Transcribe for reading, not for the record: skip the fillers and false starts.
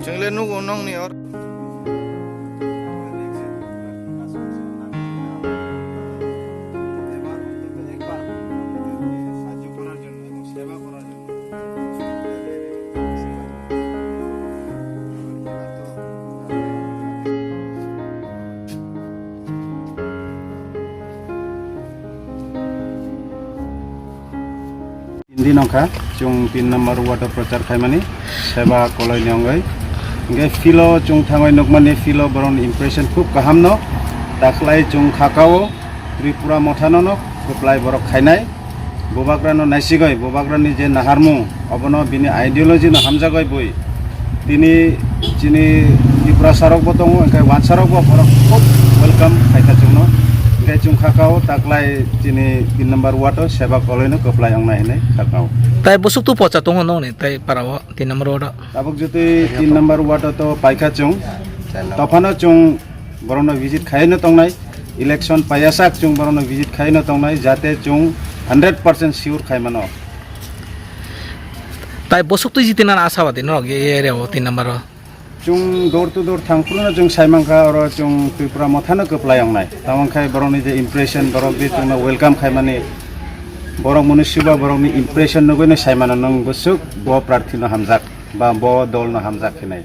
Jangan nunggu nong nih or. Hindi nongka, cung 3 number water prochar khaimani, seba koloi nyongai. Ngai filo cung thangai nukmani filo baron impression khub kaham no. Daklai cung khakao, Tripura Motha no kuplai borok khainai. Bobagrano naisigoi, bobagrani je naharmu, abono bini ideology no hamjagoi boi. Tini chini Tripura sarok botongo, ngai wan sarok bo borok khub welcome khaita chung no. Ngai chung khakao taklai chini 3 number water seba koloi no kuplai ong nai khakao. Tai busuk tu pocha tong no ne tai parawa 3 number water. Tabuk jute 3 number water to paika chung. Tofano chung borono visit khai no tong nai. Election payasak chung borono visit khai no tong nai jate chung 100% sure khai mano. Tai busuk tu jitinan asawati no ge area 3 number. Chung door to door thangpurna chung saimangka oro chung Tripura Motha no keplayang nai. Tamang khai boroni je impression borok de chung welcome khai mani. Borok Municipal borok ni impression no goi no saimana nang busuk bo prarthi no hamjak ba bo dol no hamjak khinai.